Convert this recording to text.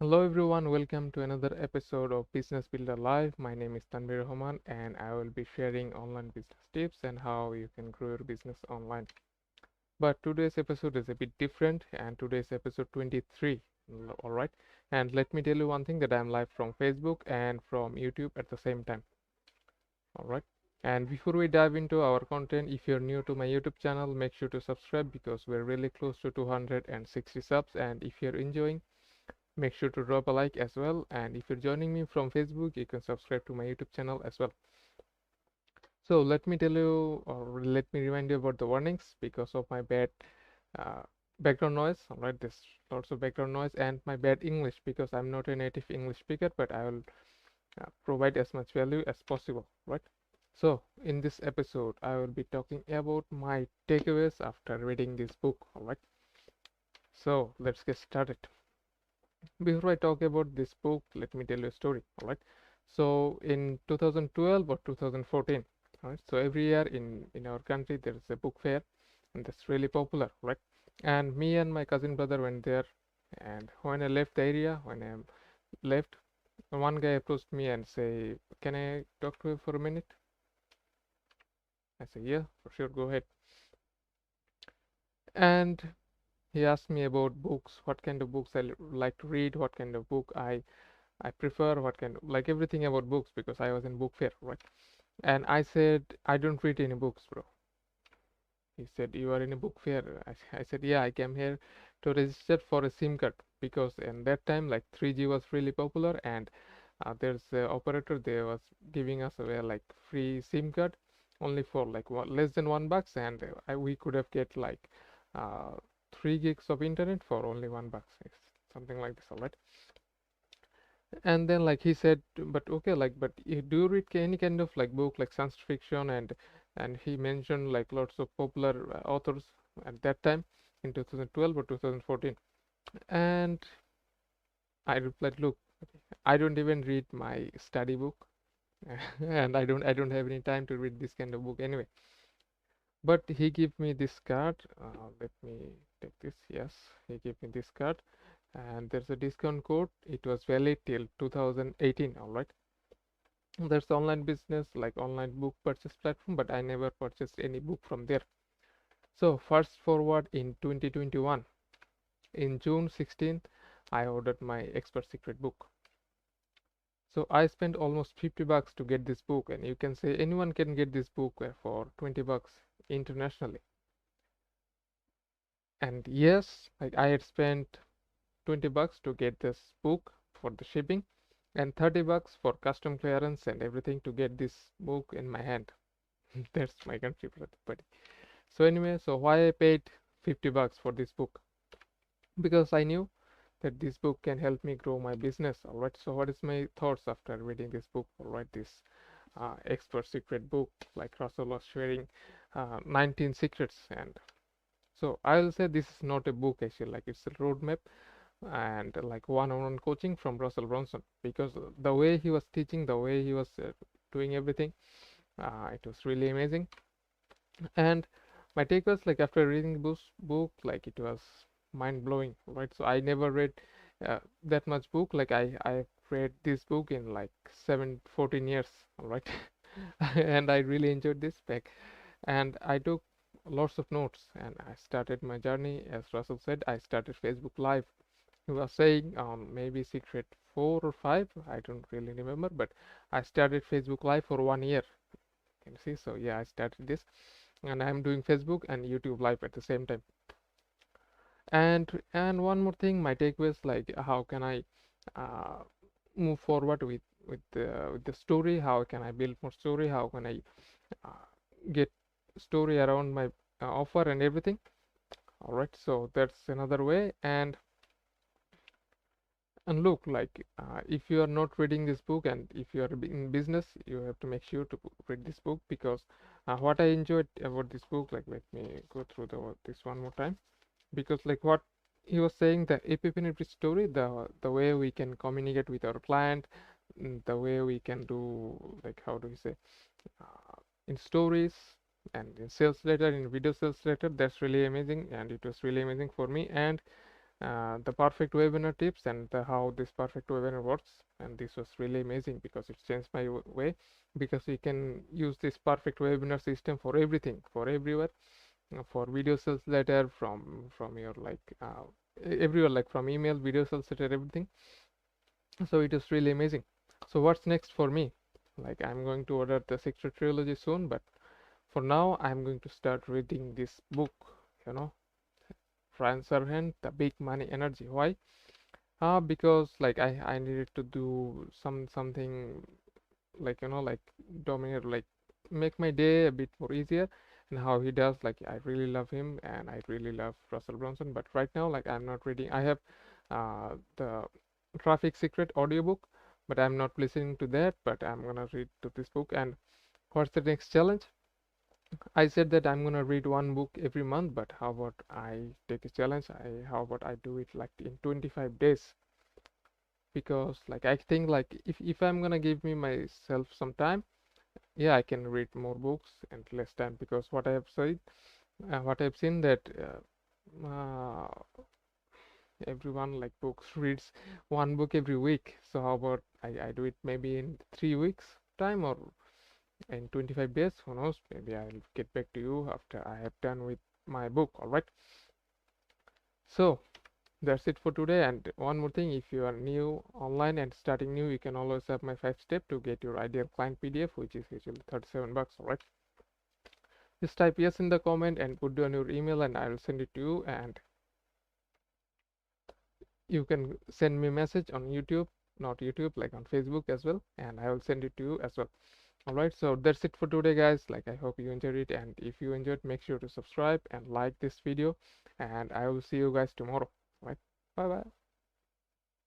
Hello everyone, welcome to another episode of Business Builder Live. My name is Tanvir Rahman and I will be sharing online business tips and how you can grow your business online. But today's episode is a bit different and today's episode 23. Alright, and let me tell you one thing that I'm live from Facebook and from YouTube at the same time. Alright, and before we dive into our content, if you're new to my YouTube channel, make sure to subscribe because we're really close to 260 subs. And if you're enjoying, make sure to drop a like as well, and if you're joining me from Facebook, you can subscribe to my YouTube channel as well. So let me tell you, or let me remind you about the warnings because of my bad uh, background noise. All right, there's lots of background noise and my bad English because I'm not a native English speaker, but I will provide as much value as possible, right? So in this episode I will be talking about my takeaways after reading this book. All right, so let's get started. Before I talk about this book, let me tell you a story. All right. So in 2012 or 2014, all right. So every year in our country there is a book fair, and that's really popular, right? And me and my cousin brother went there, and when I left the area, when I left, one guy approached me and say, "Can I talk to you for a minute?" I said, "Yeah, for sure, go ahead." And he asked me about books, what kind of books I like to read, what kind of book I prefer, what kind of, like everything about books because I was in book fair, right? And I said, I don't read any books, bro. He said, you are in a book fair. I said, yeah, I came here to register for a SIM card because in that time, like 3G was really popular, and there's a operator, they was giving us a like free SIM card only for like less than $1, and we could have get like 3 gigs of internet for only $1, something like this, all right? And then like he said, but okay, like, but do you read any kind of like book like science fiction? And he mentioned like lots of popular authors at that time in 2012 or 2014. And I replied, look, I don't even read my study book, and I don't have any time to read this kind of book anyway. But he gave me this card. Let me take this. Yes, he gave me this card, and there's a discount code. It was valid till 2018. All right. There's online business like online book purchase platform, but I never purchased any book from there. So fast forward in 2021, in June 16th, I ordered my expert secret book. So I spent almost $50 to get this book, and you can say anyone can get this book for $20 internationally. And yes, like I had spent $20 to get this book for the shipping, and $30 for custom clearance and everything to get this book in my hand. That's my country, buddy. So anyway, so why I paid $50 for this book? Because I knew that this book can help me grow my business. All right. So what is my thoughts after reading this book? All right, this expert secret book, like Russell was sharing 19 secrets. And so I will say this is not a book actually, like it's a roadmap and like one-on-one coaching from Russell Brunson, because the way he was teaching, the way he was doing everything, it was really amazing. And my take was like after reading this book, like it was mind blowing, right? So I never read that much book. Like I read this book in like 14 years, all right? And I really enjoyed this back, and I took lots of notes, and I started my journey. As Russell said, I started Facebook Live. He was saying maybe secret 4 or 5, I don't really remember, but I started Facebook Live for 1 year. Can you see? So yeah, I started this, and I'm doing Facebook and YouTube live at the same time. And one more thing, my takeaway is like how can I uh, move forward with the story? How can I build more story? How can I uh, get story around my offer and everything? All right, so that's another way. And look, like if you are not reading this book and if you are in business, you have to make sure to read this book, because what I enjoyed about this book, like let me go through this one more time, because like what he was saying, the epiphany story, the way we can communicate with our client, the way we can do, like how do we say, in stories and in sales letter, in video sales letter, that's really amazing, and it was really amazing for me. And the perfect webinar tips and how this perfect webinar works. And this was really amazing because it changed my way, because we can use this perfect webinar system for everything, for everywhere, for video sales letter, from your like everywhere, like from email, video sales letter, everything. So it is really amazing. So what's next for me? Like, I'm going to order the Secret Trilogy soon, but for now I'm going to start reading this book, you know, Ryan Serhant, The Big Money Energy. Why? Because like I needed to do something, like, you know, like dominate, like make my day a bit more easier. And how he does, like, I really love him and I really love Russell Brunson. But right now, like, I'm not reading. I have the Traffic Secret audiobook, but I'm not listening to that, but I'm gonna read to this book. And what's the next challenge? I said that I'm gonna read one book every month, but how about I take a challenge? How about I do it like in 25 days? Because like I think, like, if I'm gonna give me myself some time, yeah, I can read more books and less time. Because what I have said, what I've seen, that everyone like books reads one book every week. So how about I do it maybe in 3 weeks time, or in 25 days, who knows, maybe I'll get back to you after I have done with my book. All right, so that's it for today. And one more thing, if you are new online and starting new, you can always have my 5 step to get your ideal client PDF, which is usually 37 bucks. All right, just type yes in the comment and put down your email and I'll send it to you. And you can send me a message on YouTube, not YouTube, like on Facebook as well, and I will send it to you as well. All right, so that's it for today, guys. Like, I hope you enjoyed it, and if you enjoyed, make sure to subscribe and like this video, and I will see you guys tomorrow. All right, bye bye.